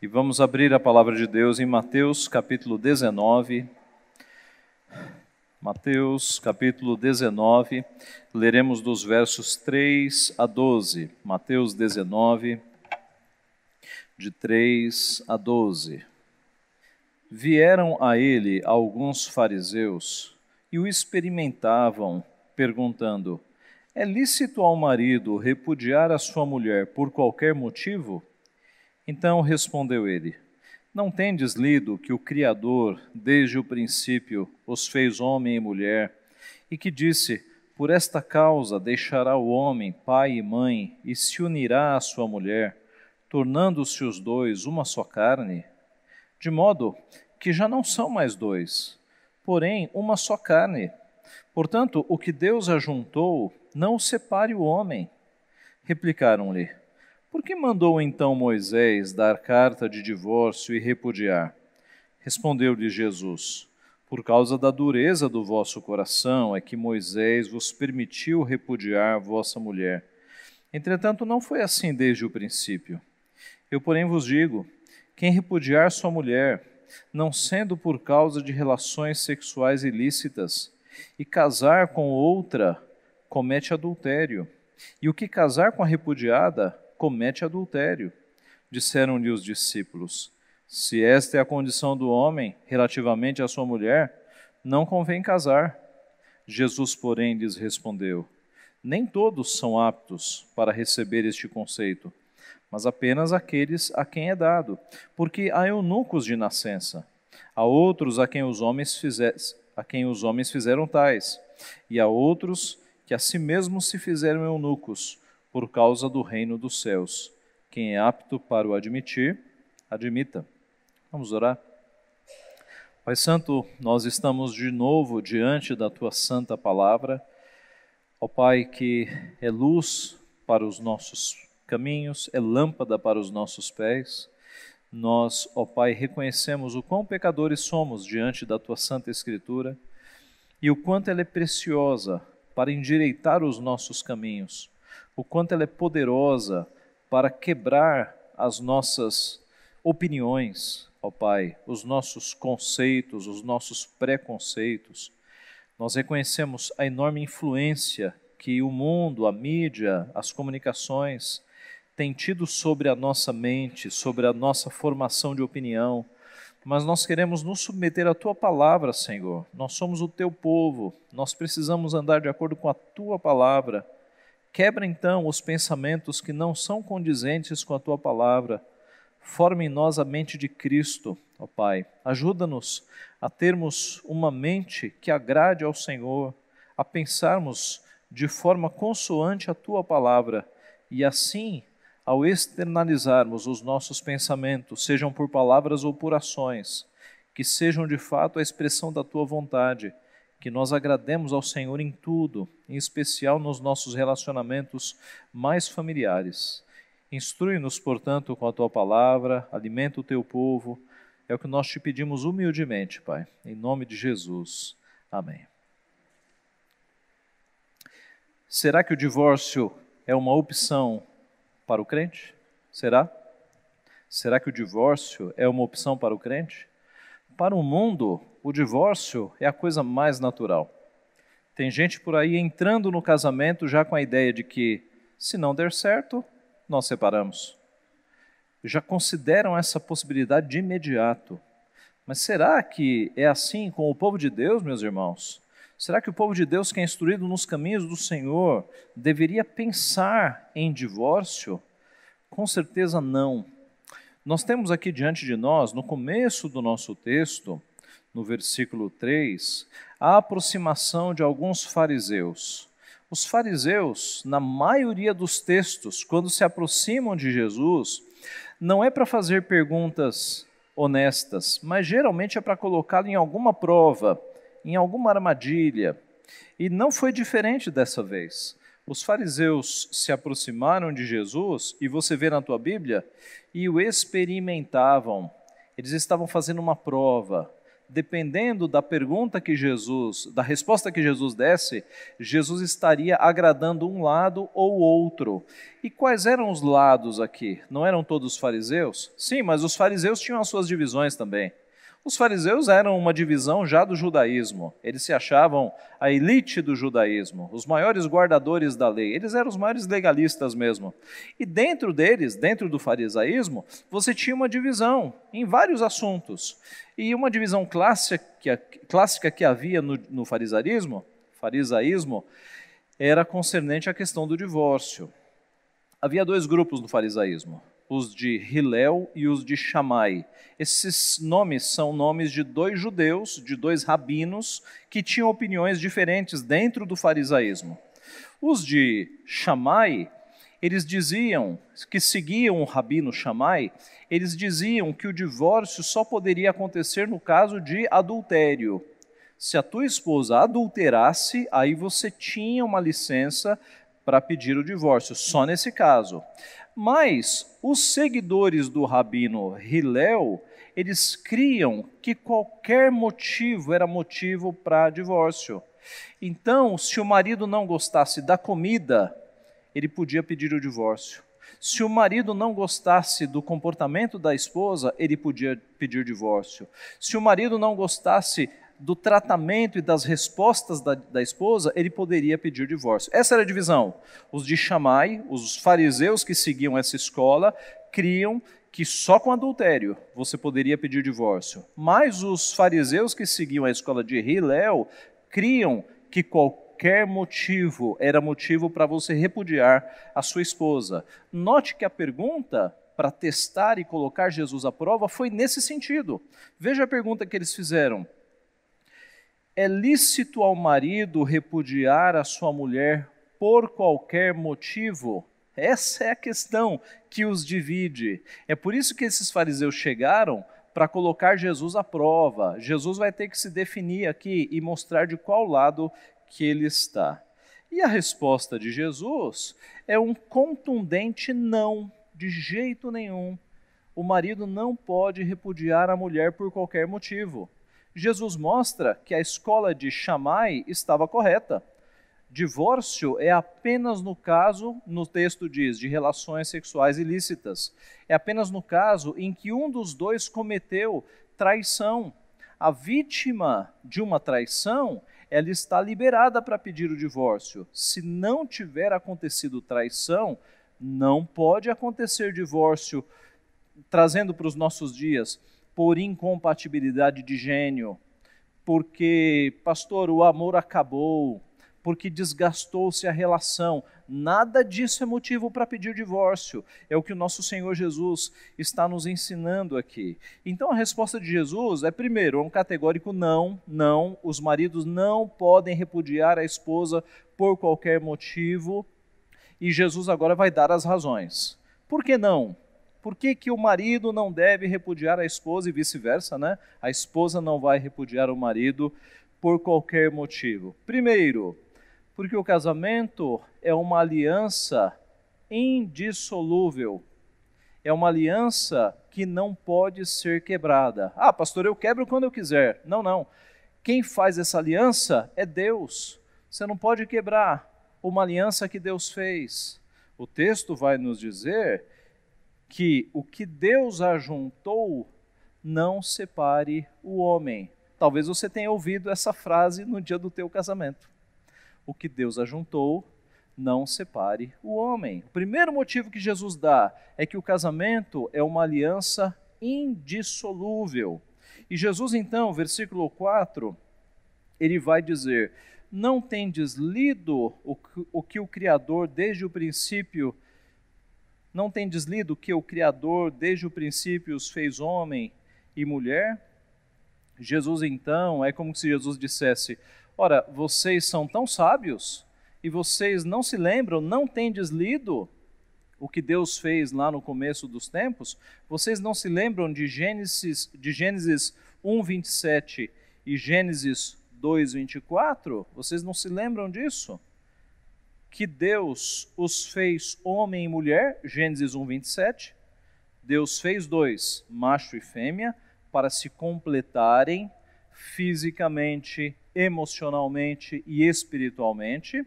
E vamos abrir a palavra de Deus em Mateus capítulo 19. Mateus capítulo 19, leremos dos versos 3 a 12. Mateus 19, de 3 a 12. Vieram a ele alguns fariseus e o experimentavam, perguntando: é lícito ao marido repudiar a sua mulher por qualquer motivo? Então respondeu ele: não tendes lido que o Criador, desde o princípio, os fez homem e mulher, e que disse: por esta causa deixará o homem pai e mãe, e se unirá à sua mulher, tornando-se os dois uma só carne? De modo que já não são mais dois, porém uma só carne. Portanto, o que Deus ajuntou, não o separe o homem. Replicaram-lhe: por que mandou então Moisés dar carta de divórcio e repudiar? Respondeu-lhe Jesus: por causa da dureza do vosso coração é que Moisés vos permitiu repudiar vossa mulher. Entretanto, não foi assim desde o princípio. Eu, porém, vos digo: quem repudiar sua mulher, não sendo por causa de relações sexuais ilícitas, e casar com outra, comete adultério. E o que casar com a repudiada, comete adultério. Disseram-lhe os discípulos: se esta é a condição do homem relativamente à sua mulher, não convém casar. Jesus, porém, lhes respondeu: nem todos são aptos para receber este conceito, mas apenas aqueles a quem é dado, porque há eunucos de nascença, há outros a quem os homens fizeram tais, e há outros que a si mesmos se fizeram eunucos, por causa do reino dos céus. Quem é apto para o admitir, admita. Vamos orar? Pai Santo, nós estamos de novo diante da Tua santa palavra. Ó Pai, que é luz para os nossos caminhos, é lâmpada para os nossos pés. Nós, ó Pai, reconhecemos o quão pecadores somos diante da Tua santa Escritura e o quanto ela é preciosa para endireitar os nossos caminhos, o quanto ela é poderosa para quebrar as nossas opiniões, ó Pai, os nossos conceitos, os nossos preconceitos. Nós reconhecemos a enorme influência que o mundo, a mídia, as comunicações têm tido sobre a nossa mente, sobre a nossa formação de opinião, mas nós queremos nos submeter à Tua palavra, Senhor. Nós somos o Teu povo, nós precisamos andar de acordo com a Tua palavra. Quebra então os pensamentos que não são condizentes com a Tua palavra. Forma em nós a mente de Cristo, ó Pai. Ajuda-nos a termos uma mente que agrade ao Senhor, a pensarmos de forma consoante a Tua palavra e assim, ao externalizarmos os nossos pensamentos, sejam por palavras ou por ações, que sejam de fato a expressão da Tua vontade, que nós agrademos ao Senhor em tudo, em especial nos nossos relacionamentos mais familiares. Instrui-nos, portanto, com a Tua palavra, alimenta o Teu povo, é o que nós te pedimos humildemente, Pai, em nome de Jesus. Amém. Será que o divórcio é uma opção para o crente? Será? Será que o divórcio é uma opção para o crente? Para o mundo, o divórcio é a coisa mais natural. Tem gente por aí entrando no casamento já com a ideia de que, se não der certo, nós separamos. Já consideram essa possibilidade de imediato. Mas será que é assim com o povo de Deus, meus irmãos? Será que o povo de Deus, que é instruído nos caminhos do Senhor, deveria pensar em divórcio? Com certeza não. Nós temos aqui diante de nós, no começo do nosso texto, no versículo 3, a aproximação de alguns fariseus. Os fariseus, na maioria dos textos, quando se aproximam de Jesus, não é para fazer perguntas honestas, mas geralmente é para colocá-lo em alguma prova, em alguma armadilha. E não foi diferente dessa vez. Os fariseus se aproximaram de Jesus, e você vê na tua Bíblia, e o experimentavam. Eles estavam fazendo uma prova, dependendo da pergunta que Jesus, da resposta que Jesus desse, Jesus estaria agradando um lado ou outro. E quais eram os lados aqui? Não eram todos fariseus? Sim, mas os fariseus tinham as suas divisões também. Os fariseus eram uma divisão já do judaísmo. Eles se achavam a elite do judaísmo, os maiores guardadores da lei. Eles eram os maiores legalistas mesmo. E dentro deles, dentro do farisaísmo, você tinha uma divisão em vários assuntos. E uma divisão clássica que havia no farisaísmo era concernente à questão do divórcio. Havia dois grupos no farisaísmo, os de Hilel e os de Shammai. Esses nomes são nomes de dois judeus, de dois rabinos, que tinham opiniões diferentes dentro do farisaísmo. Os de Shammai, eles diziam, que seguiam o rabino Shammai, eles diziam que o divórcio só poderia acontecer no caso de adultério. Se a tua esposa adulterasse, aí você tinha uma licença para pedir o divórcio, só nesse caso. Mas os seguidores do rabino Hillel, eles criam que qualquer motivo era motivo para divórcio. Então, se o marido não gostasse da comida, ele podia pedir o divórcio. Se o marido não gostasse do comportamento da esposa, ele podia pedir divórcio. Se o marido não gostasse do tratamento e das respostas da esposa, ele poderia pedir divórcio. Essa era a divisão. Os de Shammai, os fariseus que seguiam essa escola, criam que só com adultério você poderia pedir divórcio. Mas os fariseus que seguiam a escola de Hillel, criam que qualquer motivo era motivo para você repudiar a sua esposa. Note que a pergunta, para testar e colocar Jesus à prova, foi nesse sentido. Veja a pergunta que eles fizeram. É lícito ao marido repudiar a sua mulher por qualquer motivo? Essa é a questão que os divide. É por isso que esses fariseus chegaram para colocar Jesus à prova. Jesus vai ter que se definir aqui e mostrar de qual lado que ele está. E a resposta de Jesus é um contundente não, de jeito nenhum. O marido não pode repudiar a mulher por qualquer motivo. Jesus mostra que a escola de Shammai estava correta. Divórcio é apenas no caso, no texto diz, de relações sexuais ilícitas. É apenas no caso em que um dos dois cometeu traição. A vítima de uma traição, ela está liberada para pedir o divórcio. Se não tiver acontecido traição, não pode acontecer divórcio, trazendo para os nossos dias, por incompatibilidade de gênio, porque, pastor, o amor acabou, porque desgastou-se a relação. Nada disso é motivo para pedir divórcio. É o que o nosso Senhor Jesus está nos ensinando aqui. Então a resposta de Jesus é, primeiro, um categórico não, não. Os maridos não podem repudiar a esposa por qualquer motivo. E Jesus agora vai dar as razões. Por que não? Por que o marido não deve repudiar a esposa e vice-versa, né? A esposa não vai repudiar o marido por qualquer motivo. Primeiro, porque o casamento é uma aliança indissolúvel. É uma aliança que não pode ser quebrada. Ah, pastor, eu quebro quando eu quiser. Não, não. Quem faz essa aliança é Deus. Você não pode quebrar uma aliança que Deus fez. O texto vai nos dizer que o que Deus ajuntou, não separe o homem. Talvez você tenha ouvido essa frase no dia do teu casamento. O que Deus ajuntou, não separe o homem. O primeiro motivo que Jesus dá é que o casamento é uma aliança indissolúvel. E Jesus então, versículo 4, ele vai dizer, não tendes lido o que o Criador desde o princípio Não tendes lido que o Criador, desde o princípio, os fez homem e mulher? Jesus, então, é como se Jesus dissesse, ora, vocês são tão sábios, e vocês não se lembram, não tendes lido o que Deus fez lá no começo dos tempos? Vocês não se lembram de Gênesis 1, 27 e Gênesis 2, 24? Vocês não se lembram disso? Que Deus os fez homem e mulher, Gênesis 1, 27. Deus fez dois, macho e fêmea, para se completarem, fisicamente, emocionalmente e espiritualmente,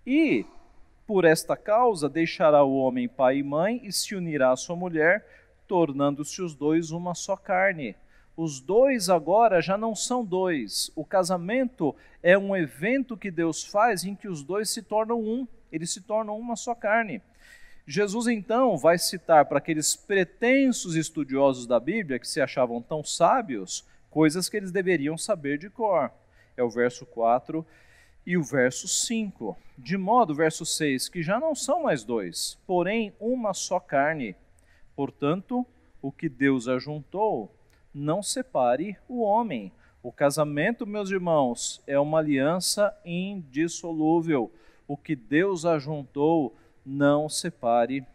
e, por esta causa, deixará o homem pai e mãe e se unirá à sua mulher, tornando-se os dois uma só carne. Os dois agora já não são dois. O casamento é um evento que Deus faz em que os dois se tornam um, eles se tornam uma só carne. Jesus então vai citar para aqueles pretensos estudiosos da Bíblia que se achavam tão sábios, coisas que eles deveriam saber de cor. É o verso 4 e o verso 5. De modo, verso 6, que já não são mais dois, porém uma só carne. Portanto, o que Deus ajuntou, não separe o homem. O casamento, meus irmãos, é uma aliança indissolúvel. O que Deus ajuntou, não separe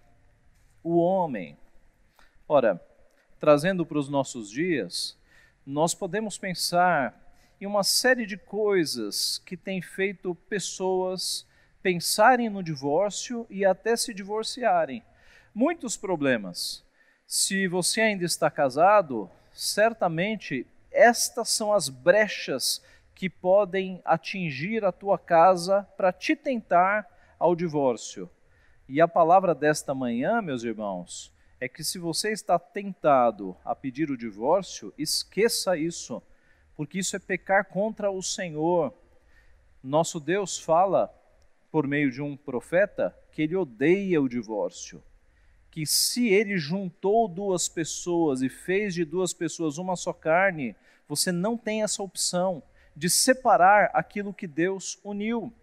o homem. Ora, trazendo para os nossos dias, nós podemos pensar em uma série de coisas que têm feito pessoas pensarem no divórcio e até se divorciarem. Muitos problemas. Se você ainda está casado, certamente estas são as brechas que podem atingir a tua casa para te tentar ao divórcio. E a palavra desta manhã, meus irmãos, é que se você está tentado a pedir o divórcio, esqueça isso, porque isso é pecar contra o Senhor. Nosso Deus fala, por meio de um profeta, que ele odeia o divórcio, que se ele juntou duas pessoas e fez de duas pessoas uma só carne, você não tem essa opção de separar aquilo que Deus uniu.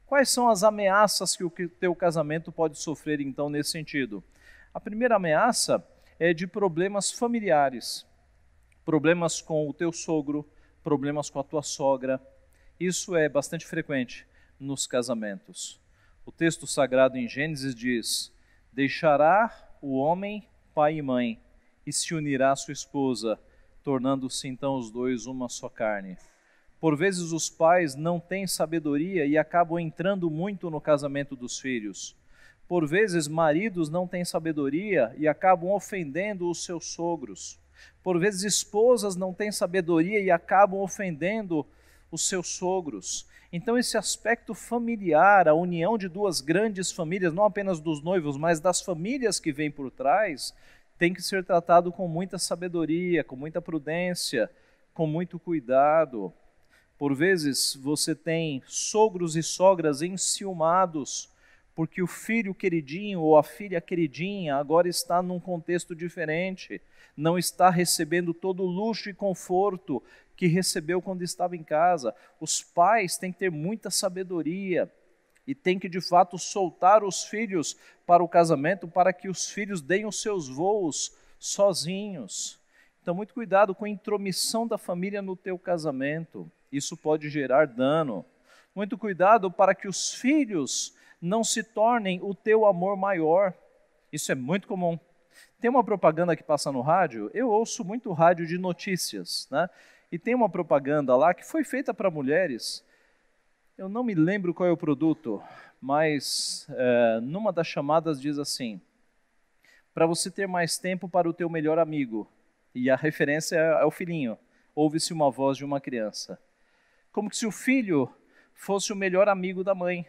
Quais são as ameaças que o teu casamento pode sofrer, então, nesse sentido? A primeira ameaça é de problemas familiares, problemas com o teu sogro, problemas com a tua sogra. Isso é bastante frequente nos casamentos. O texto sagrado em Gênesis diz: deixará o homem pai e mãe e se unirá à sua esposa, tornando-se então os dois uma só carne. Por vezes os pais não têm sabedoria e acabam entrando muito no casamento dos filhos. Por vezes maridos não têm sabedoria e acabam ofendendo os seus sogros. Por vezes esposas não têm sabedoria e acabam ofendendo os seus sogros. Então esse aspecto familiar, a união de duas grandes famílias, não apenas dos noivos, mas das famílias que vêm por trás, tem que ser tratado com muita sabedoria, com muita prudência, com muito cuidado. Por vezes você tem sogros e sogras enciumados, porque o filho queridinho ou a filha queridinha agora está num contexto diferente, não está recebendo todo o luxo e conforto que recebeu quando estava em casa. Os pais têm que ter muita sabedoria e têm que de fato soltar os filhos para o casamento, para que os filhos deem os seus voos sozinhos. Então, muito cuidado com a intromissão da família no teu casamento. Isso pode gerar dano. Muito cuidado para que os filhos não se tornem o teu amor maior. Isso é muito comum. Tem uma propaganda que passa no rádio, eu ouço muito rádio de notícias, né? E tem uma propaganda lá que foi feita para mulheres. Eu não me lembro qual é o produto, mas numa das chamadas diz assim: para você ter mais tempo para o teu melhor amigo. E a referência é o filhinho. Ouve-se uma voz de uma criança. Como que se o filho fosse o melhor amigo da mãe.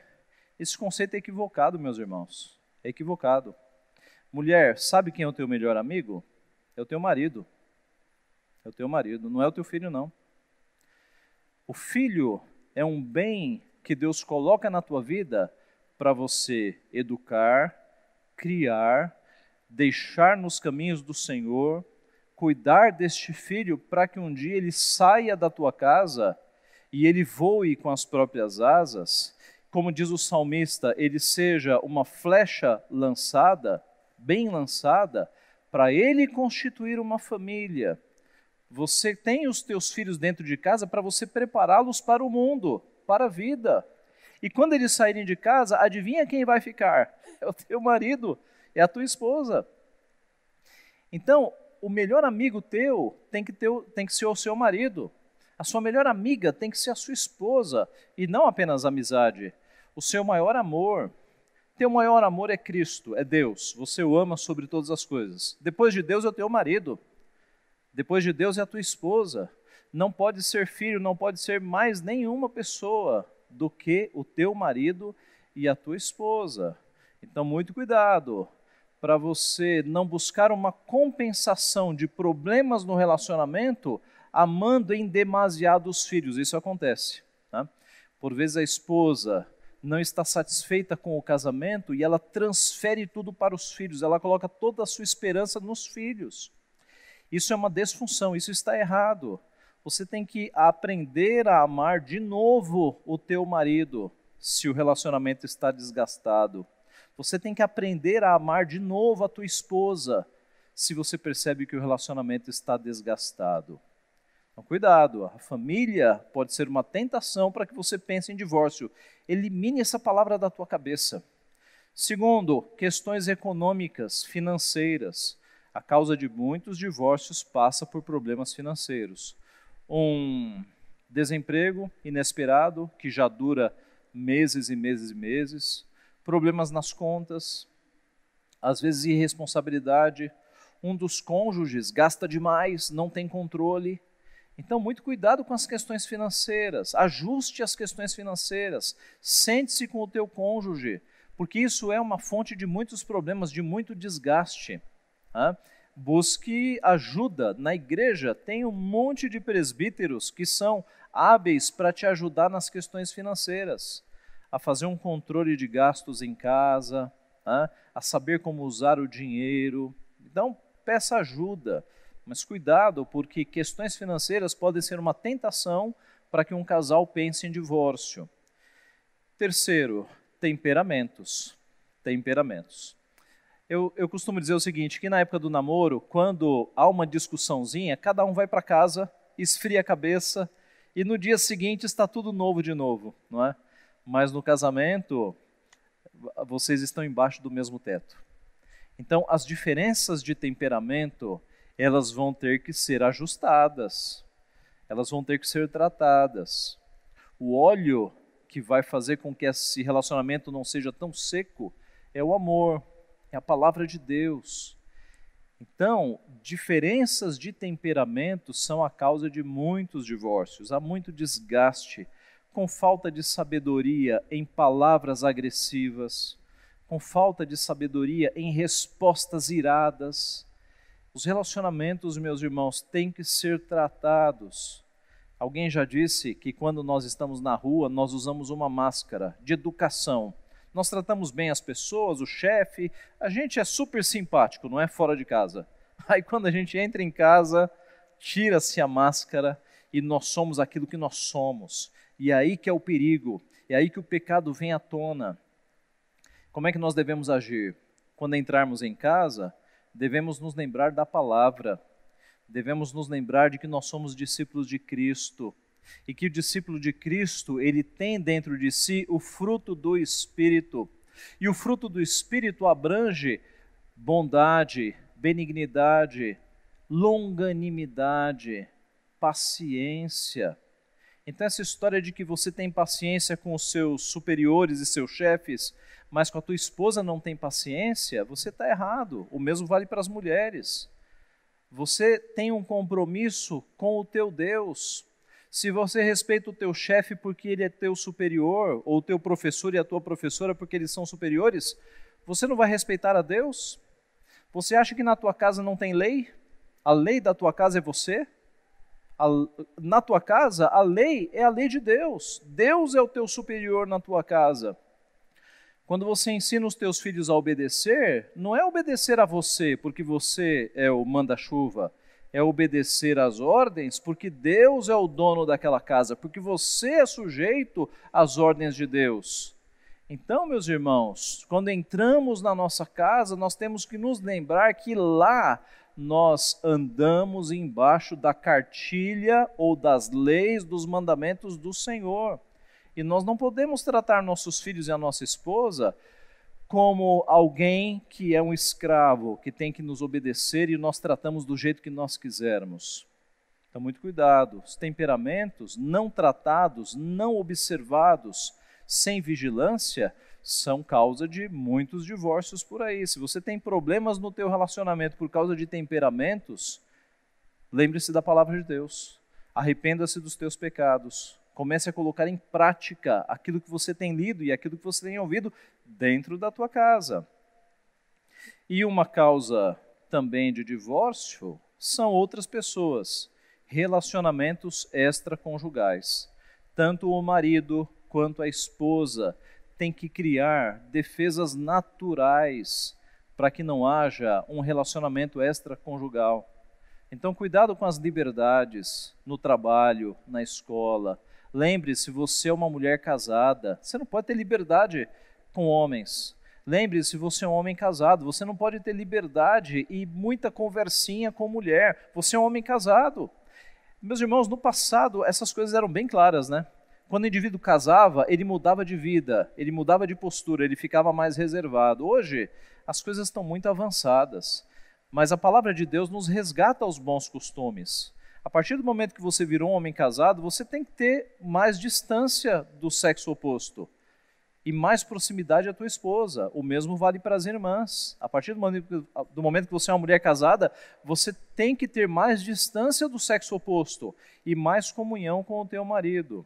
Esse conceito é equivocado, meus irmãos. É equivocado. Mulher, sabe quem é o teu melhor amigo? É o teu marido. É o teu marido, não é o teu filho, não. O filho é um bem que Deus coloca na tua vida para você educar, criar, deixar nos caminhos do Senhor, cuidar deste filho para que um dia ele saia da tua casa e ele voe com as próprias asas. Como diz o salmista, ele seja uma flecha lançada, bem lançada, para ele constituir uma família. Você tem os teus filhos dentro de casa para você prepará-los para o mundo, para a vida. E quando eles saírem de casa, adivinha quem vai ficar? É o teu marido, é a tua esposa. Então, o melhor amigo teu tem que ser o seu marido. A sua melhor amiga tem que ser a sua esposa, e não apenas amizade. O seu maior amor, teu maior amor é Cristo, é Deus. Você o ama sobre todas as coisas. Depois de Deus é o teu marido. Depois de Deus é a tua esposa. não pode ser filho, não pode ser mais nenhuma pessoa do que o teu marido e a tua esposa. Então, muito cuidado para você não buscar uma compensação de problemas no relacionamento amando em demasiado os filhos. Isso acontece. Tá? Por vezes a esposa não está satisfeita com o casamento e ela transfere tudo para os filhos, ela coloca toda a sua esperança nos filhos. Isso é uma disfunção, isso está errado. Você tem que aprender a amar de novo o teu marido, se o relacionamento está desgastado. Você tem que aprender a amar de novo a tua esposa, se você percebe que o relacionamento está desgastado. Então, cuidado, a família pode ser uma tentação para que você pense em divórcio. Elimine essa palavra da tua cabeça. Segundo, questões econômicas, financeiras. A causa de muitos divórcios passa por problemas financeiros. Um desemprego inesperado, que já dura meses e meses e meses. Problemas nas contas, às vezes irresponsabilidade. Um dos cônjuges gasta demais, não tem controle. Então, muito cuidado com as questões financeiras, ajuste as questões financeiras, sente-se com o teu cônjuge, porque isso é uma fonte de muitos problemas, de muito desgaste. Tá? Busque ajuda na igreja, tem um monte de presbíteros que são hábeis para te ajudar nas questões financeiras, a fazer um controle de gastos em casa, tá? A saber como usar o dinheiro. Então, peça ajuda. Mas cuidado, porque questões financeiras podem ser uma tentação para que um casal pense em divórcio. Terceiro, temperamentos. Temperamentos. Eu costumo dizer o seguinte, que na época do namoro, quando há uma discussãozinha, cada um vai para casa, esfria a cabeça, e no dia seguinte está tudo novo de novo, não é? Mas no casamento, vocês estão embaixo do mesmo teto. Então, as diferenças de temperamento, elas vão ter que ser ajustadas, elas vão ter que ser tratadas. O óleo que vai fazer com que esse relacionamento não seja tão seco é o amor, é a palavra de Deus. Então, diferenças de temperamento são a causa de muitos divórcios, há muito desgaste, com falta de sabedoria em palavras agressivas, com falta de sabedoria em respostas iradas. Os relacionamentos, meus irmãos, têm que ser tratados. Alguém já disse que quando nós estamos na rua, nós usamos uma máscara de educação. Nós tratamos bem as pessoas, o chefe, a gente é super simpático, não é? Fora de casa. Aí quando a gente entra em casa, tira-se a máscara e nós somos aquilo que nós somos. E é aí que é o perigo, é aí que o pecado vem à tona. Como é que nós devemos agir? Quando entrarmos em casa, devemos nos lembrar da palavra, devemos nos lembrar de que nós somos discípulos de Cristo, e que o discípulo de Cristo, ele tem dentro de si o fruto do Espírito, e o fruto do Espírito abrange bondade, benignidade, longanimidade, paciência. Então essa história de que você tem paciência com os seus superiores e seus chefes, mas com a tua esposa não tem paciência, você está errado. O mesmo vale para as mulheres. Você tem um compromisso com o teu Deus. Se você respeita o teu chefe porque ele é teu superior, ou o teu professor e a tua professora porque eles são superiores, você não vai respeitar a Deus? Você acha que na tua casa não tem lei? A lei da tua casa é você? Na tua casa, a lei é a lei de Deus. Deus é o teu superior na tua casa. Quando você ensina os teus filhos a obedecer, não é obedecer a você porque você é o manda-chuva, é obedecer às ordens porque Deus é o dono daquela casa, porque você é sujeito às ordens de Deus. Então, meus irmãos, quando entramos na nossa casa, nós temos que nos lembrar que lá nós andamos embaixo da cartilha ou das leis, dos mandamentos do Senhor. E nós não podemos tratar nossos filhos e a nossa esposa como alguém que é um escravo, que tem que nos obedecer e nós tratamos do jeito que nós quisermos. Então, muito cuidado. Os temperamentos não tratados, não observados, sem vigilância, são causa de muitos divórcios por aí. Se você tem problemas no teu relacionamento por causa de temperamentos, lembre-se da palavra de Deus. Arrependa-se dos teus pecados. Comece a colocar em prática aquilo que você tem lido e aquilo que você tem ouvido dentro da tua casa. E uma causa também de divórcio são outras pessoas, relacionamentos extraconjugais. Tanto o marido quanto a esposa têm que criar defesas naturais para que não haja um relacionamento extraconjugal. Então, cuidado com as liberdades no trabalho, na escola. Lembre-se, você é uma mulher casada, você não pode ter liberdade com homens. Lembre-se, você é um homem casado, você não pode ter liberdade e muita conversinha com mulher. Você é um homem casado. Meus irmãos, no passado essas coisas eram bem claras, né? Quando o indivíduo casava, ele mudava de vida, ele mudava de postura, ele ficava mais reservado. Hoje, as coisas estão muito avançadas, mas a palavra de Deus nos resgata aos bons costumes. A partir do momento que você virou um homem casado, você tem que ter mais distância do sexo oposto e mais proximidade à tua esposa. O mesmo vale para as irmãs. A partir do momento que você é uma mulher casada, você tem que ter mais distância do sexo oposto e mais comunhão com o teu marido.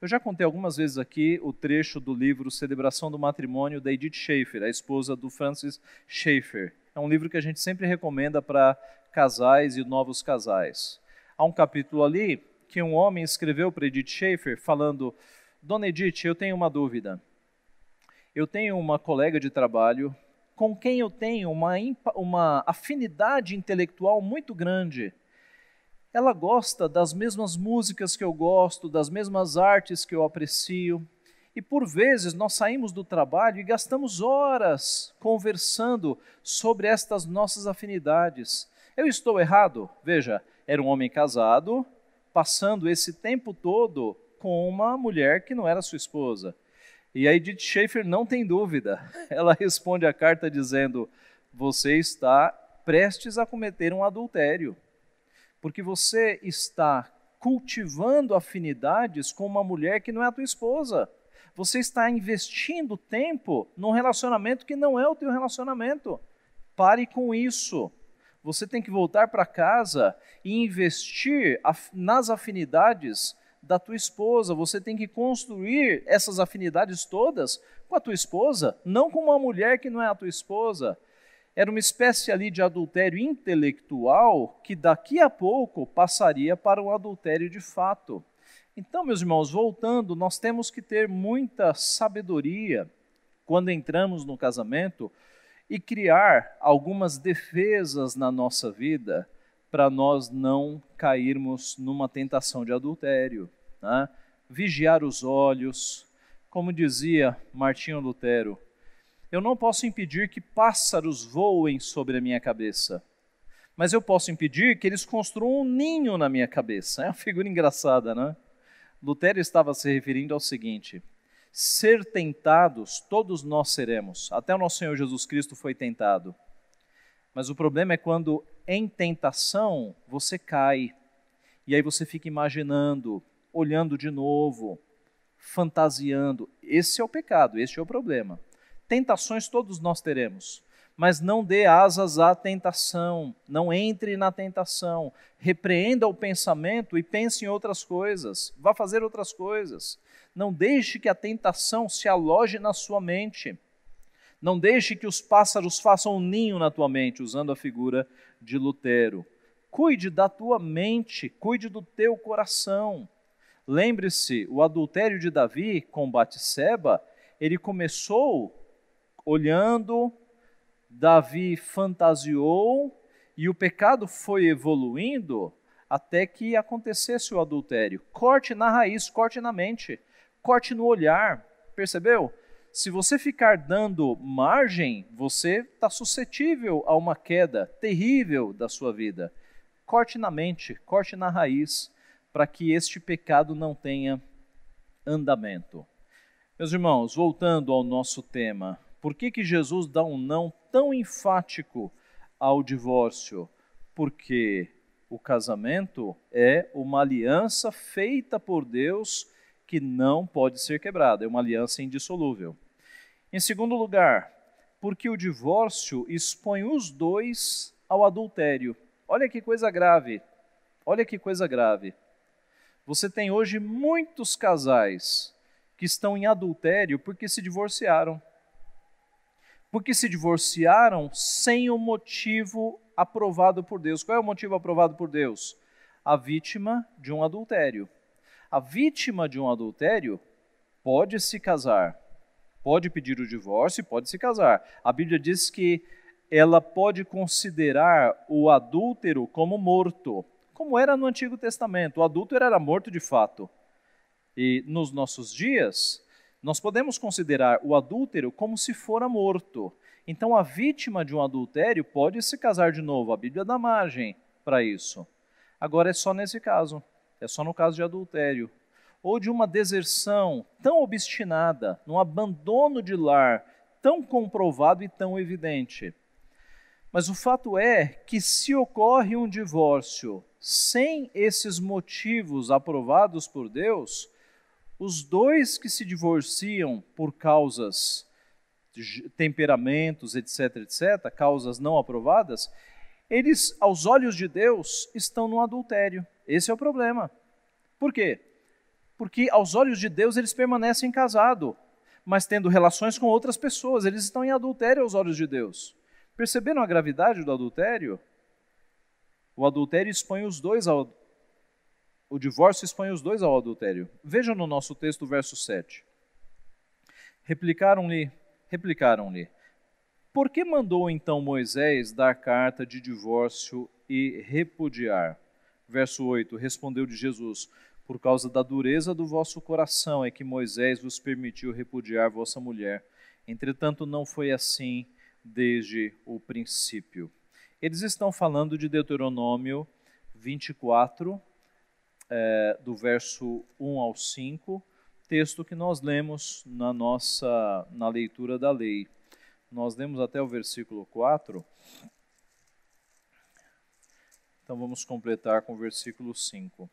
Eu já contei algumas vezes aqui o trecho do livro Celebração do Matrimônio, da Edith Schaeffer, a esposa do Francis Schaeffer. É um livro que a gente sempre recomenda para casais e novos casais. Há um capítulo ali que um homem escreveu para Edith Schaeffer falando: Dona Edith, eu tenho uma dúvida. Eu tenho uma colega de trabalho com quem eu tenho uma afinidade intelectual muito grande. Ela gosta das mesmas músicas que eu gosto, das mesmas artes que eu aprecio. E por vezes nós saímos do trabalho e gastamos horas conversando sobre estas nossas afinidades. Eu estou errado? Veja, era um homem casado, passando esse tempo todo com uma mulher que não era sua esposa. E a Edith Schaeffer não tem dúvida. Ela responde a carta dizendo: você está prestes a cometer um adultério, porque você está cultivando afinidades com uma mulher que não é a tua esposa. Você está investindo tempo num relacionamento que não é o teu relacionamento. Pare com isso. Você tem que voltar para casa e investir nas afinidades da tua esposa. Você tem que construir essas afinidades todas com a tua esposa, não com uma mulher que não é a tua esposa. Era uma espécie ali de adultério intelectual que daqui a pouco passaria para um adultério de fato. Então, meus irmãos, voltando, nós temos que ter muita sabedoria quando entramos no casamento e criar algumas defesas na nossa vida para nós não cairmos numa tentação de adultério, né? Vigiar os olhos, como dizia Martinho Lutero: eu não posso impedir que pássaros voem sobre a minha cabeça, mas eu posso impedir que eles construam um ninho na minha cabeça. É uma figura engraçada, né? Lutero estava se referindo ao seguinte: ser tentados, todos nós seremos. Até o nosso Senhor Jesus Cristo foi tentado. Mas o problema é quando em tentação você cai, e aí você fica imaginando, olhando de novo, fantasiando. Esse é o pecado, esse é o problema. Tentações todos nós teremos, mas não dê asas à tentação, não entre na tentação, repreenda o pensamento e pense em outras coisas, vá fazer outras coisas. Não deixe que a tentação se aloje na sua mente. Não deixe que os pássaros façam um ninho na tua mente, usando a figura de Lutero. Cuide da tua mente, cuide do teu coração. Lembre-se, o adultério de Davi com Batseba, ele começou olhando, Davi fantasiou, e o pecado foi evoluindo até que acontecesse o adultério. Corte na raiz, corte na mente, corte no olhar, percebeu? Se você ficar dando margem, você está suscetível a uma queda terrível da sua vida. Corte na mente, corte na raiz, para que este pecado não tenha andamento. Meus irmãos, voltando ao nosso tema, por que Jesus dá um não tão enfático ao divórcio? Porque o casamento é uma aliança feita por Deus que não pode ser quebrada, é uma aliança indissolúvel. Em segundo lugar, porque o divórcio expõe os dois ao adultério. Olha que coisa grave, olha que coisa grave. Você tem hoje muitos casais que estão em adultério porque se divorciaram. Porque se divorciaram sem o motivo aprovado por Deus. Qual é o motivo aprovado por Deus? A vítima de um adultério. A vítima de um adultério pode se casar, pode pedir o divórcio e pode se casar. A Bíblia diz que ela pode considerar o adúltero como morto, como era no Antigo Testamento. O adúltero era morto de fato. E nos nossos dias, nós podemos considerar o adúltero como se fora morto. Então, a vítima de um adultério pode se casar de novo. A Bíblia dá margem para isso. Agora, é só nesse caso. É só no caso de adultério. Ou de uma deserção tão obstinada, num abandono de lar tão comprovado e tão evidente. Mas o fato é que se ocorre um divórcio sem esses motivos aprovados por Deus, os dois que se divorciam por causas de temperamentos, etc., etc., causas não aprovadas, eles, aos olhos de Deus, estão no adultério. Esse é o problema. Por quê? Porque aos olhos de Deus eles permanecem casados, mas tendo relações com outras pessoas. Eles estão em adultério aos olhos de Deus. Perceberam a gravidade do adultério? O adultério expõe os dois ao... O divórcio expõe os dois ao adultério. Vejam no nosso texto, verso 7. Replicaram-lhe, por que mandou então Moisés dar carta de divórcio e repudiar? Verso 8, respondeu-lhe Jesus, por causa da dureza do vosso coração é que Moisés vos permitiu repudiar vossa mulher. Entretanto, não foi assim desde o princípio. Eles estão falando de Deuteronômio 24, do verso 1 ao 5, texto que nós lemos na leitura da lei. Nós lemos até o versículo 4, então vamos completar com o versículo 5.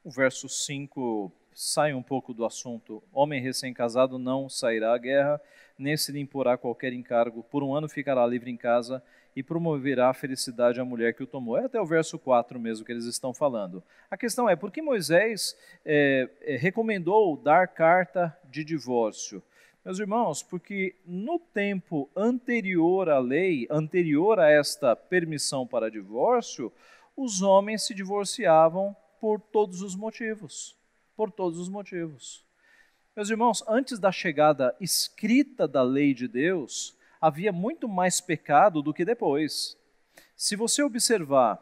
O verso 5 sai um pouco do assunto. Homem recém-casado não sairá à guerra, nem se lhe imporá qualquer encargo. Por um ano ficará livre em casa e promoverá a felicidade à mulher que o tomou. É até o verso 4 mesmo que eles estão falando. A questão é, por que Moisés recomendou dar carta de divórcio? Meus irmãos, porque no tempo anterior à lei, anterior a esta permissão para divórcio, os homens se divorciavam por todos os motivos. Por todos os motivos. Meus irmãos, antes da chegada escrita da lei de Deus, havia muito mais pecado do que depois. Se você observar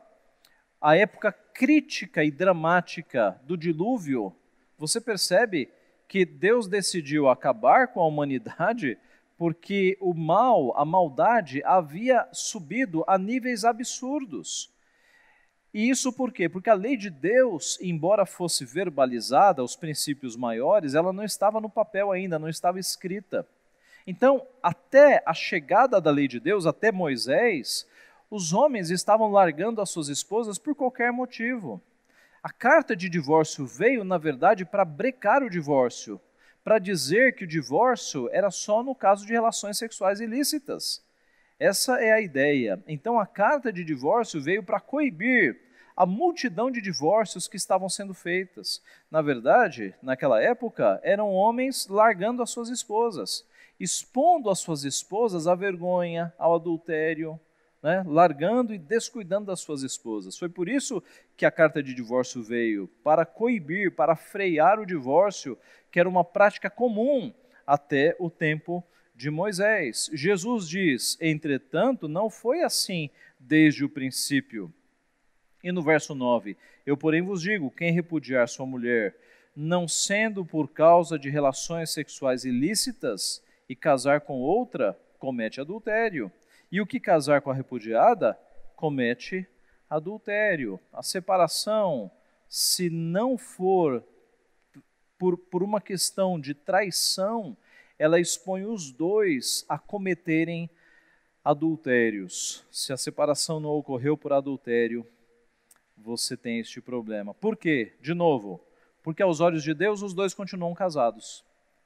a época crítica e dramática do dilúvio, você percebe que Deus decidiu acabar com a humanidade porque o mal, a maldade, havia subido a níveis absurdos. E isso por quê? Porque a lei de Deus, embora fosse verbalizada, os princípios maiores, ela não estava no papel ainda, não estava escrita. Então, até a chegada da lei de Deus, até Moisés, os homens estavam largando as suas esposas por qualquer motivo. A carta de divórcio veio, na verdade, para brecar o divórcio, para dizer que o divórcio era só no caso de relações sexuais ilícitas. Essa é a ideia. Então, a carta de divórcio veio para coibir a multidão de divórcios que estavam sendo feitas. Na verdade, naquela época, eram homens largando as suas esposas, expondo as suas esposas à vergonha, ao adultério, né? Largando e descuidando das suas esposas. Foi por isso que a carta de divórcio veio, para coibir, para frear o divórcio, que era uma prática comum até o tempo de Moisés. Jesus diz, entretanto, não foi assim desde o princípio. E no verso 9, eu porém vos digo, quem repudiar sua mulher, não sendo por causa de relações sexuais ilícitas, e casar com outra, comete adultério. E o que casar com a repudiada, comete adultério. A separação, se não for por uma questão de traição, ela expõe os dois a cometerem adultérios. Se a separação não ocorreu por adultério, você tem este problema. Por quê? De novo, porque aos olhos de Deus os dois continuam casados,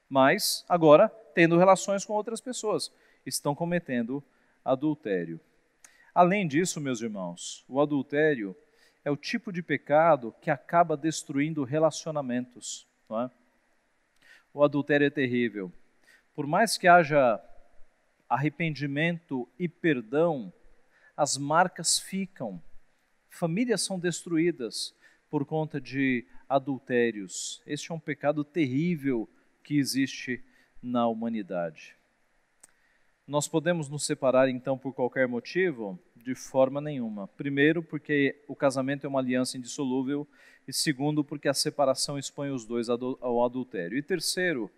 mas agora tendo relações com outras pessoas, estão cometendo adultério. Além disso, meus irmãos, o adultério, é o tipo de pecado que acaba destruindo relacionamentos, não é? O adultério é terrível. Por mais que haja arrependimento e perdão, as marcas ficam. Famílias são destruídas por conta de adultérios. Este é um pecado terrível que existe na humanidade. Nós podemos nos separar então por qualquer motivo? De forma nenhuma. Primeiro, porque o casamento é uma aliança indissolúvel, e segundo, porque a separação expõe os dois ao adultério. E terceiro,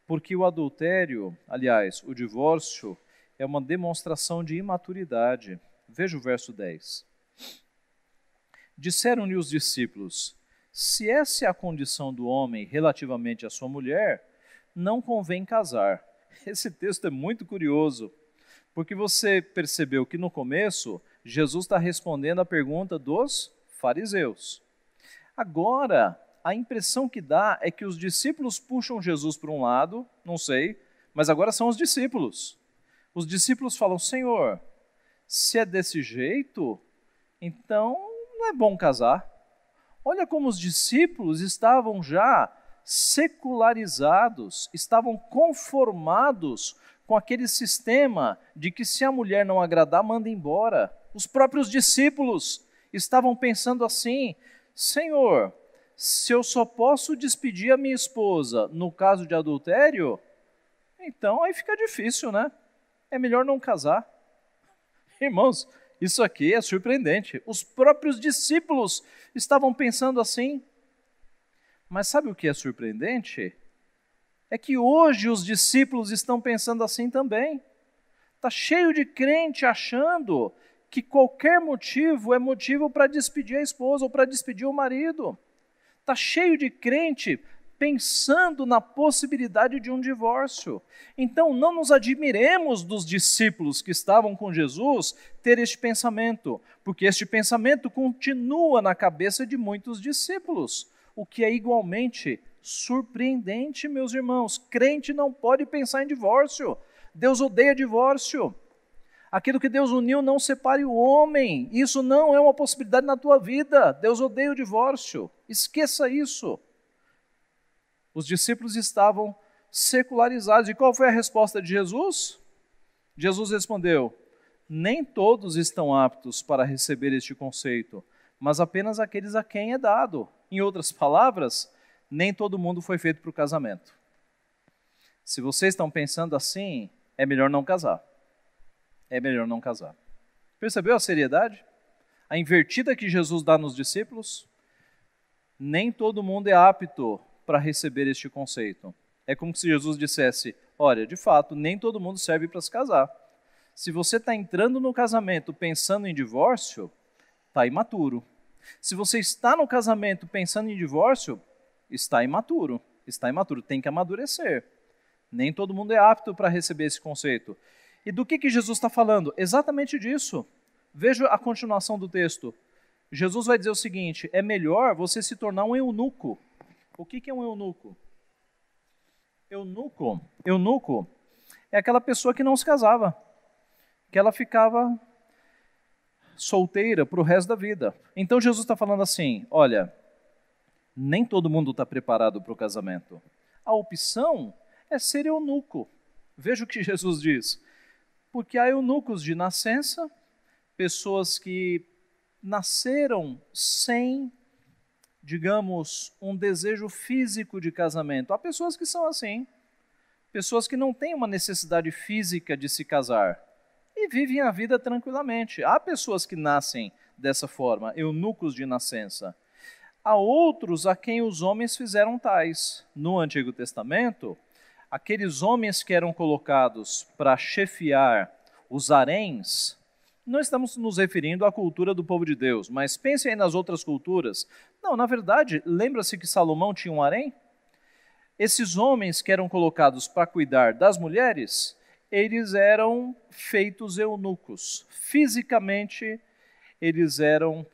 porque o adultério, aliás, o divórcio, é uma demonstração de imaturidade. Veja o verso 10. Disseram-lhe os discípulos: se essa é a condição do homem relativamente à sua mulher, não convém casar. Esse texto é muito curioso, porque você percebeu que no começo, Jesus está respondendo a pergunta dos fariseus. Agora, a impressão que dá é que os discípulos puxam Jesus para um lado, não sei, mas agora são os discípulos. Os discípulos falam: Senhor, se é desse jeito, então não é bom casar. Olha como os discípulos estavam já secularizados, estavam conformados com aquele sistema de que se a mulher não agradar, manda embora. Os próprios discípulos estavam pensando assim: Senhor, se eu só posso despedir a minha esposa no caso de adultério, então aí fica difícil, né? É melhor não casar. Irmãos, isso aqui é surpreendente. Os próprios discípulos estavam pensando assim. Mas sabe o que é surpreendente? É que hoje os discípulos estão pensando assim também. Está cheio de crente achando que qualquer motivo é motivo para despedir a esposa ou para despedir o marido. Está cheio de crente pensando na possibilidade de um divórcio. Então não nos admiremos dos discípulos que estavam com Jesus ter este pensamento, porque este pensamento continua na cabeça de muitos discípulos, o que é igualmente surpreendente, meus irmãos. Crente não pode pensar em divórcio. Deus odeia divórcio. Aquilo que Deus uniu não separe o homem. Isso não é uma possibilidade na tua vida. Deus odeia o divórcio. Esqueça isso. Os discípulos estavam secularizados. E qual foi a resposta de Jesus? Jesus respondeu: nem todos estão aptos para receber este conceito, mas apenas aqueles a quem é dado. Em outras palavras, nem todo mundo foi feito para o casamento. Se vocês estão pensando assim, é melhor não casar. É melhor não casar. Percebeu a seriedade? A invertida que Jesus dá nos discípulos? Nem todo mundo é apto para receber este conceito. É como se Jesus dissesse: olha, de fato, nem todo mundo serve para se casar. Se você está entrando no casamento pensando em divórcio, está imaturo. Se você está no casamento pensando em divórcio, está imaturo, tem que amadurecer. Nem todo mundo é apto para receber esse conceito. E do que Jesus está falando? Exatamente disso. Veja a continuação do texto. Jesus vai dizer o seguinte: é melhor você se tornar um eunuco. O que é um eunuco? Eunuco é aquela pessoa que não se casava, que ela ficava solteira para o resto da vida. Então Jesus está falando assim: olha, nem todo mundo está preparado para o casamento. A opção é ser eunuco. Veja o que Jesus diz. Porque há eunucos de nascença, pessoas que nasceram sem, digamos, um desejo físico de casamento. Há pessoas que são assim, pessoas que não têm uma necessidade física de se casar e vivem a vida tranquilamente. Há pessoas que nascem dessa forma, eunucos de nascença. Há outros a quem os homens fizeram tais. No Antigo Testamento, aqueles homens que eram colocados para chefiar os haréns, não estamos nos referindo à cultura do povo de Deus, mas pense aí nas outras culturas. Não, na verdade, lembra-se que Salomão tinha um harém? Esses homens que eram colocados para cuidar das mulheres, eles eram feitos eunucos. Fisicamente, eles eram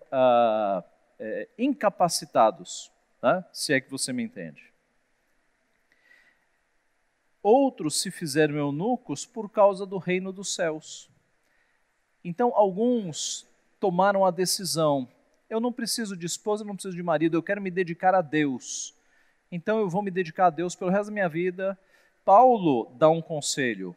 incapacitados, tá? Se é que você me entende. Outros se fizeram eunucos por causa do reino dos céus. Então, alguns tomaram a decisão eu não preciso de esposa, eu não preciso de marido, eu quero me dedicar a Deus. Então eu vou me dedicar a Deus pelo resto da minha vida. Paulo dá um conselho.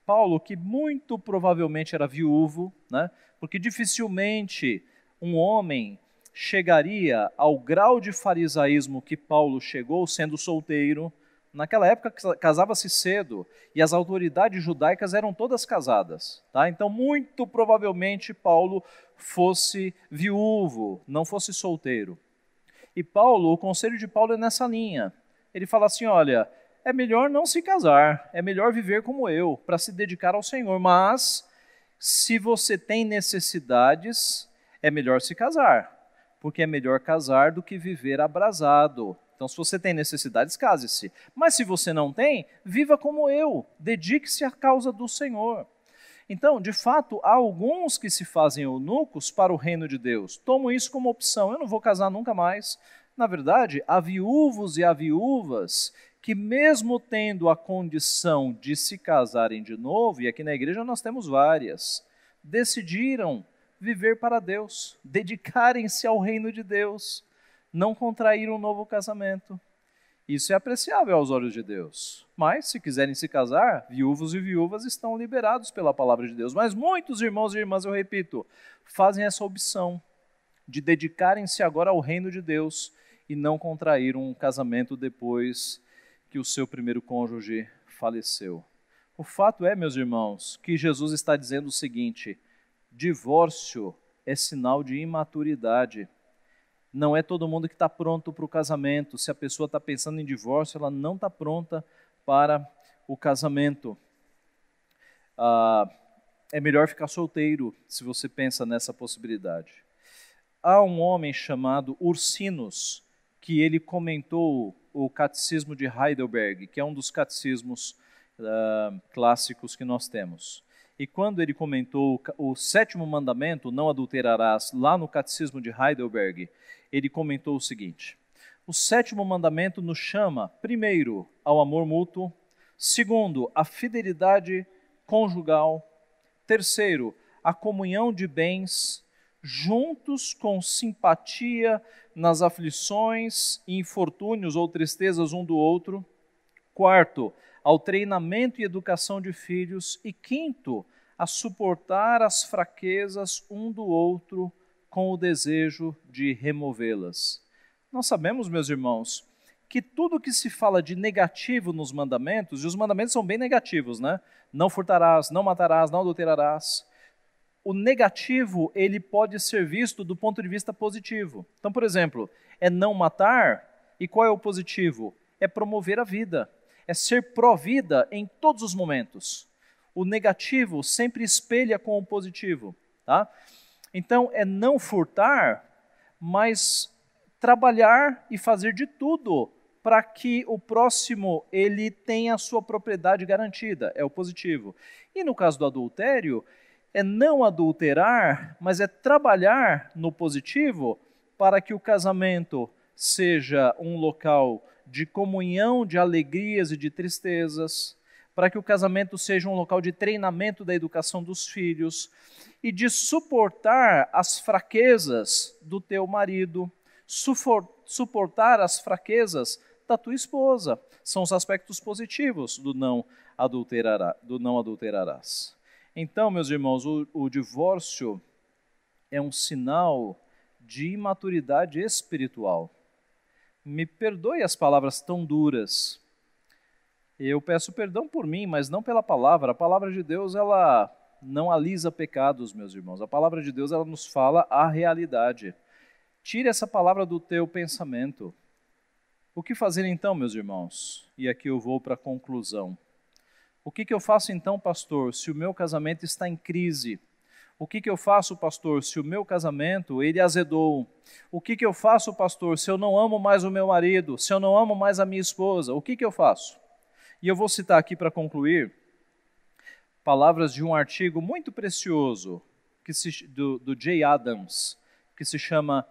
Paulo, que muito provavelmente era viúvo, né? Porque dificilmente um homem chegaria ao grau de farisaísmo que Paulo chegou sendo solteiro. Naquela época casava-se cedo e as autoridades judaicas eram todas casadas. Tá? Então, muito provavelmente Paulo fosse viúvo, não fosse solteiro. E Paulo, o conselho de Paulo é nessa linha. Ele fala assim, olha, é melhor não se casar, é melhor viver como eu, para se dedicar ao Senhor. Mas, se você tem necessidades, é melhor se casar, porque é melhor casar do que viver abrasado. Então, se você tem necessidades, case-se. Mas se você não tem, viva como eu, dedique-se à causa do Senhor. Então, de fato, há alguns que se fazem eunucos para o reino de Deus. Tomam isso como opção, eu não vou casar nunca mais. Na verdade, há viúvos e há viúvas que mesmo tendo a condição de se casarem de novo, e aqui na igreja nós temos várias, decidiram viver para Deus, dedicarem-se ao reino de Deus, não contrair um novo casamento. Isso é apreciável aos olhos de Deus. Mas, se quiserem se casar, viúvos e viúvas estão liberados pela palavra de Deus. Mas muitos irmãos e irmãs, eu repito, fazem essa opção de dedicarem-se agora ao reino de Deus e não contrair um casamento depois que o seu primeiro cônjuge faleceu. O fato é, meus irmãos, que Jesus está dizendo o seguinte: divórcio é sinal de imaturidade. Não é todo mundo que está pronto para o casamento. Se a pessoa está pensando em divórcio, ela não está pronta para o casamento. É melhor ficar solteiro, se você pensa nessa possibilidade. Há um homem chamado Ursinus, que ele comentou o Catecismo de Heidelberg, que é um dos catecismos clássicos que nós temos. E quando ele comentou o 7º mandamento, não adulterarás, lá no Catecismo de Heidelberg, ele comentou o seguinte: o 7º mandamento nos chama, primeiro, ao amor mútuo, segundo, à fidelidade conjugal, terceiro, à comunhão de bens, juntos com simpatia nas aflições, infortúnios ou tristezas um do outro, quarto, ao treinamento e educação de filhos, e quinto, a suportar as fraquezas um do outro com o desejo de removê-las. Nós sabemos, meus irmãos, que tudo que se fala de negativo nos mandamentos, e os mandamentos são bem negativos, né? Não furtarás, não matarás, não adulterarás. O negativo, ele pode ser visto do ponto de vista positivo. Então, por exemplo, é não matar, e qual é o positivo? É promover a vida. É ser pró-vida em todos os momentos. O negativo sempre espelha com o positivo. Tá? Então, é não furtar, mas trabalhar e fazer de tudo para que o próximo ele tenha a sua propriedade garantida. É o positivo. E no caso do adultério, é não adulterar, mas é trabalhar no positivo para que o casamento seja um local de comunhão, de alegrias e de tristezas, para que o casamento seja um local de treinamento da educação dos filhos e de suportar as fraquezas do teu marido, suportar as fraquezas da tua esposa. São os aspectos positivos do não adulterarás. Então, meus irmãos, o divórcio é um sinal de imaturidade espiritual. Me perdoe as palavras tão duras. Eu peço perdão por mim, mas não pela palavra. A palavra de Deus, ela não alisa pecados, meus irmãos. A palavra de Deus, ela nos fala a realidade. Tire essa palavra do teu pensamento. O que fazer então, meus irmãos? E aqui eu vou para a conclusão. O que eu faço então, pastor, se o meu casamento está em crise? O que eu faço, pastor, se o meu casamento ele azedou? O que eu faço, pastor, se eu não amo mais o meu marido? Se eu não amo mais a minha esposa? O que eu faço? E eu vou citar aqui para concluir palavras de um artigo muito precioso do Jay Adams, que se chama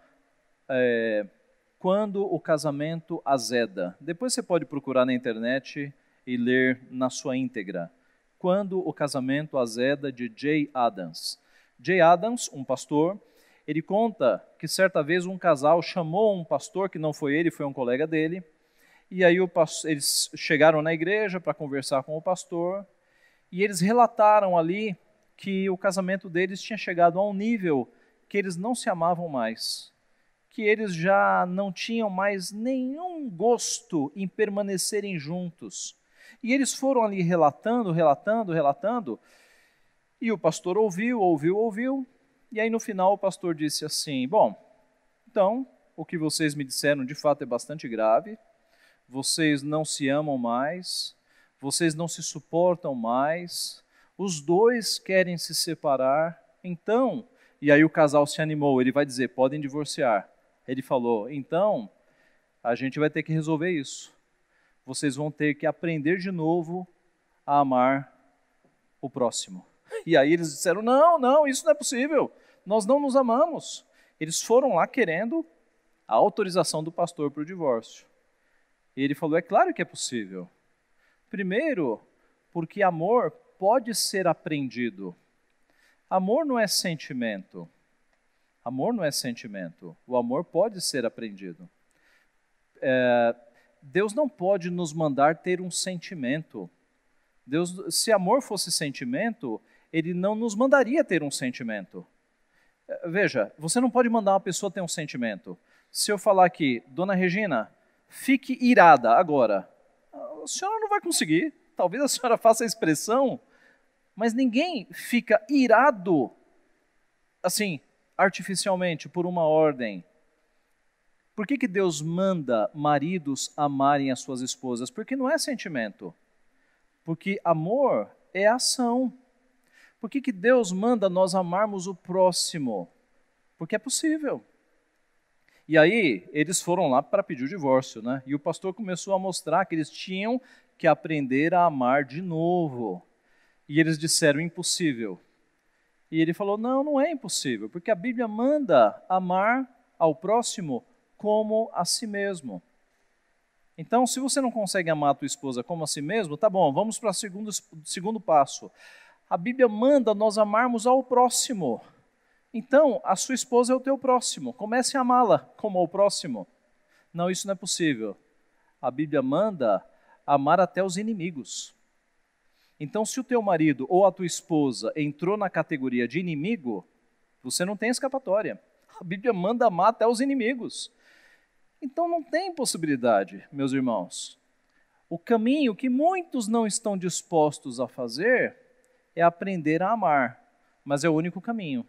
Quando o Casamento Azeda. Depois você pode procurar na internet e ler na sua íntegra. Quando o Casamento Azeda, de Jay Adams. Jay Adams, um pastor, Ele conta que certa vez um casal chamou um pastor, que não foi ele, foi um colega dele, e aí eles chegaram na igreja para conversar com o pastor, e eles relataram ali que o casamento deles tinha chegado a um nível que eles não se amavam mais, que eles já não tinham mais nenhum gosto em permanecerem juntos. E eles foram ali relatando, e o pastor ouviu, e aí no final o pastor disse assim: bom, então, o que vocês me disseram de fato é bastante grave, vocês não se amam mais, vocês não se suportam mais, os dois querem se separar, então, e aí o casal se animou, ele vai dizer, podem divorciar. Ele falou, então, a gente vai ter que resolver isso. Vocês vão ter que aprender de novo a amar o próximo. E aí eles disseram, não, isso não é possível, nós não nos amamos. Eles foram lá querendo a autorização do pastor para o divórcio. E ele falou, é claro que é possível. Primeiro, porque amor pode ser aprendido. Amor não é sentimento. Amor não é sentimento. O amor pode ser aprendido. Deus não pode nos mandar ter um sentimento. Deus, se amor fosse sentimento, Ele não nos mandaria ter um sentimento. Veja, você não pode mandar uma pessoa ter um sentimento. Se eu falar aqui, Dona Regina, fique irada agora, a senhora não vai conseguir. Talvez a senhora faça a expressão, mas ninguém fica irado, assim, artificialmente, por uma ordem. Por que Deus manda maridos amarem as suas esposas? Porque não é sentimento. Porque amor é ação. Por que Deus manda nós amarmos o próximo? Porque é possível. E aí, eles foram lá para pedir o divórcio, né? E o pastor começou a mostrar que eles tinham que aprender a amar de novo. E eles disseram, impossível. E ele falou, não é impossível, porque a Bíblia manda amar ao próximo como a si mesmo. Então, se você não consegue amar a tua esposa como a si mesmo, tá bom, vamos para o segundo passo. A Bíblia manda nós amarmos ao próximo. Então, a sua esposa é o teu próximo. Comece a amá-la como ao próximo. Não, isso não é possível. A Bíblia manda amar até os inimigos. Então, se o teu marido ou a tua esposa entrou na categoria de inimigo, você não tem escapatória. A Bíblia manda amar até os inimigos. Então, não tem possibilidade, meus irmãos. O caminho que muitos não estão dispostos a fazer é aprender a amar, mas é o único caminho.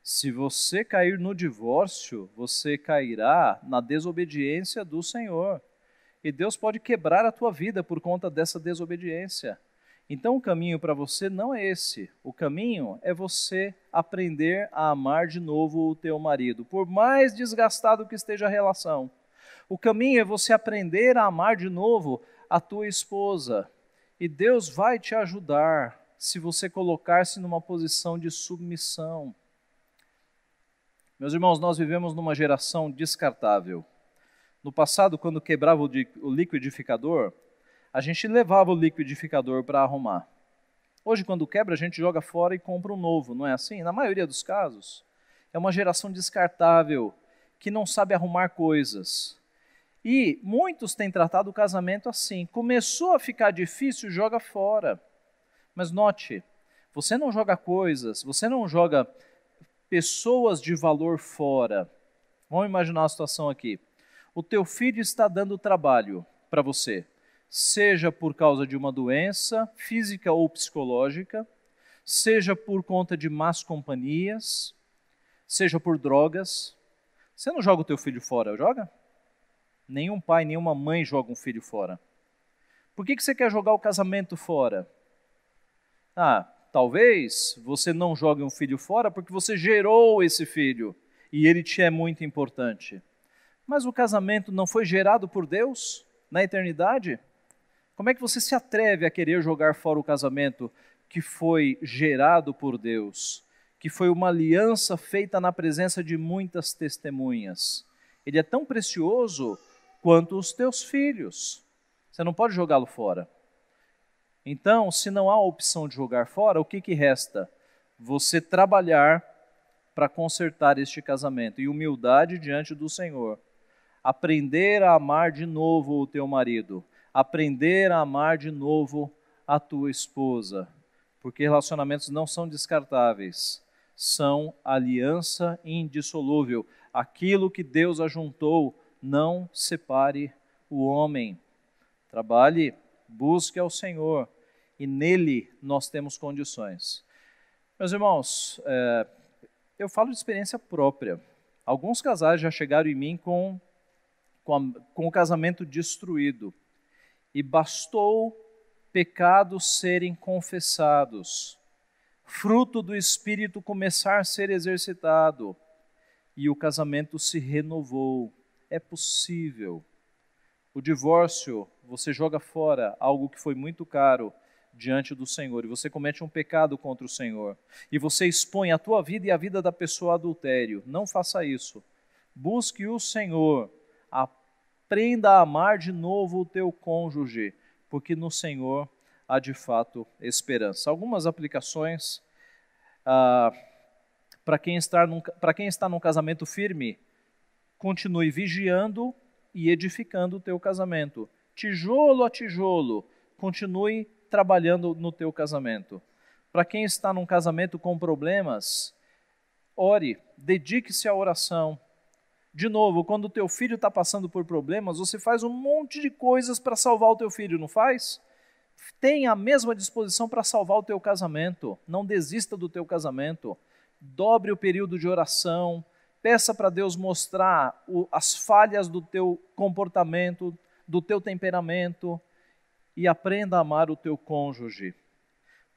Se você cair no divórcio, você cairá na desobediência do Senhor. E Deus pode quebrar a tua vida por conta dessa desobediência. Então o caminho para você não é esse. O caminho é você aprender a amar de novo o teu marido, por mais desgastado que esteja a relação. O caminho é você aprender a amar de novo a tua esposa. E Deus vai te ajudar se você colocar-se numa posição de submissão. Meus irmãos, nós vivemos numa geração descartável. No passado, quando quebrava o liquidificador, a gente levava o liquidificador para arrumar. Hoje, quando quebra, a gente joga fora e compra um novo, não é assim? Na maioria dos casos. É uma geração descartável, que não sabe arrumar coisas. E muitos têm tratado o casamento assim. Começou a ficar difícil, joga fora. Mas note, você não joga coisas, você não joga pessoas de valor fora. Vamos imaginar a situação aqui. O teu filho está dando trabalho para você, seja por causa de uma doença física ou psicológica, seja por conta de más companhias, seja por drogas. Você não joga o teu filho fora, joga? Nenhum pai, nenhuma mãe joga um filho fora. Por que você quer jogar o casamento fora? Talvez você não jogue um filho fora porque você gerou esse filho e ele te é muito importante. Mas o casamento não foi gerado por Deus na eternidade? Como é que você se atreve a querer jogar fora o casamento que foi gerado por Deus, que foi uma aliança feita na presença de muitas testemunhas? Ele é tão precioso quanto os teus filhos. Você não pode jogá-lo fora. Então, se não há opção de jogar fora, o que resta? Você trabalhar para consertar este casamento e humildade diante do Senhor. Aprender a amar de novo o teu marido, aprender a amar de novo a tua esposa, porque relacionamentos não são descartáveis, são aliança indissolúvel. Aquilo que Deus ajuntou, não separe o homem. Trabalhe, busque ao Senhor, e nele nós temos condições. Meus irmãos, eu falo de experiência própria. Alguns casais já chegaram em mim com o casamento destruído, e bastou pecados serem confessados, fruto do Espírito começar a ser exercitado, e o casamento se renovou. É possível. O divórcio, você joga fora algo que foi muito caro diante do Senhor, e você comete um pecado contra o Senhor, e você expõe a tua vida e a vida da pessoa ao adultério. Não faça isso. Busque o Senhor, aprenda a amar de novo o teu cônjuge, porque no Senhor há de fato esperança. Algumas aplicações para quem está num casamento firme: continue vigiando e edificando o teu casamento. Tijolo a tijolo, continue trabalhando no teu casamento. Para quem está num casamento com problemas, ore, dedique-se à oração. De novo, quando o teu filho está passando por problemas, você faz um monte de coisas para salvar o teu filho, não faz? Tenha a mesma disposição para salvar o teu casamento. Não desista do teu casamento. Dobre o período de oração. Peça para Deus mostrar as falhas do teu comportamento, do teu temperamento, e aprenda a amar o teu cônjuge.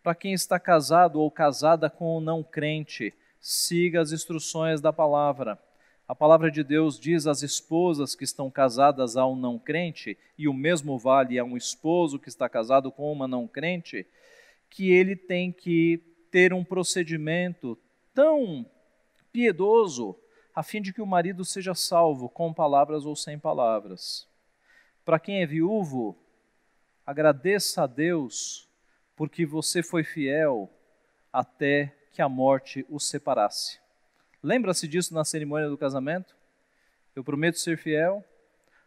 Para quem está casado ou casada com um não crente, siga as instruções da palavra. A palavra de Deus diz às esposas que estão casadas a um não crente, e o mesmo vale a um esposo que está casado com uma não crente, que ele tem que ter um procedimento tão piedoso, a fim de que o marido seja salvo, com palavras ou sem palavras. Para quem é viúvo, agradeça a Deus, porque você foi fiel até que a morte o separasse. Lembra-se disso na cerimônia do casamento? Eu prometo ser fiel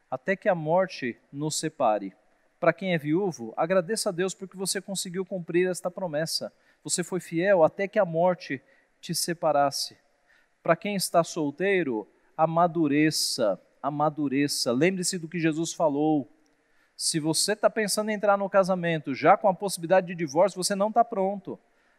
até que a morte nos separe. Para quem é viúvo, agradeça a Deus porque você conseguiu cumprir esta promessa. Você foi fiel até que a morte te separasse. Para quem está solteiro, amadureça, amadureça. Lembre-se do que Jesus falou. Se você está pensando em entrar no casamento já com a possibilidade de divórcio, você não está pronto.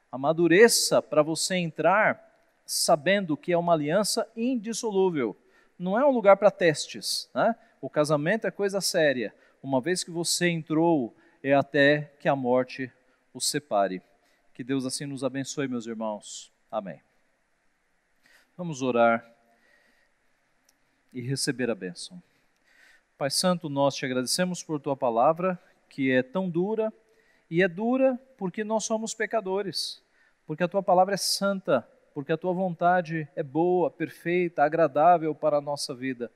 Amadureça para você entrar sabendo que é uma aliança indissolúvel. Não é um lugar para testes, né? O casamento é coisa séria. Uma vez que você entrou, é até que a morte os separe. Que Deus assim nos abençoe, meus irmãos. Amém. Vamos orar e receber a bênção. Pai Santo, nós te agradecemos por tua palavra, que é tão dura, e é dura porque nós somos pecadores, porque a tua palavra é santa, porque a tua vontade é boa, perfeita, agradável para a nossa vida.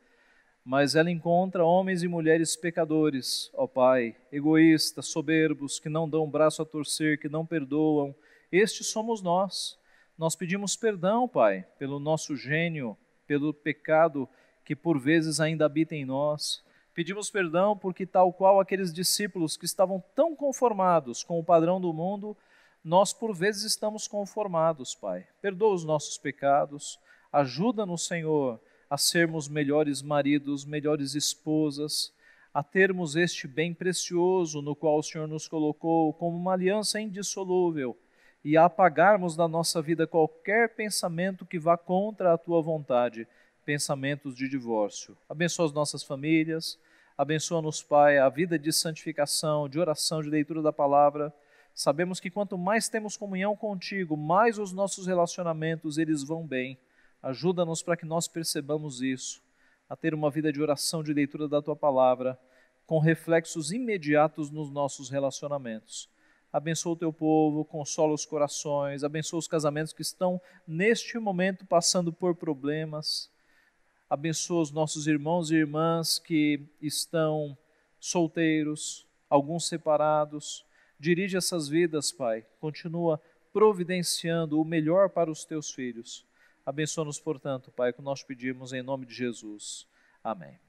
Mas ela encontra homens e mulheres pecadores, ó Pai, egoístas, soberbos, que não dão braço a torcer, que não perdoam. Estes somos nós. Nós pedimos perdão, Pai, pelo nosso gênio, pelo pecado que por vezes ainda habita em nós. Pedimos perdão porque, tal qual aqueles discípulos que estavam tão conformados com o padrão do mundo, nós por vezes estamos conformados, Pai. Perdoa os nossos pecados, ajuda-nos, Senhor, a sermos melhores maridos, melhores esposas, a termos este bem precioso no qual o Senhor nos colocou como uma aliança indissolúvel, e a apagarmos da nossa vida qualquer pensamento que vá contra a tua vontade, pensamentos de divórcio. Abençoa as nossas famílias, abençoa-nos, Pai, a vida de santificação, de oração, de leitura da palavra. Sabemos que quanto mais temos comunhão contigo, mais os nossos relacionamentos eles vão bem. Ajuda-nos para que nós percebamos isso, a ter uma vida de oração, de leitura da tua palavra, com reflexos imediatos nos nossos relacionamentos. Abençoa o teu povo, consola os corações, abençoa os casamentos que estão neste momento passando por problemas. Abençoa os nossos irmãos e irmãs que estão solteiros, alguns separados. Dirige essas vidas, Pai. Continua providenciando o melhor para os teus filhos. Abençoa-nos, portanto, Pai, que nós pedimos em nome de Jesus. Amém.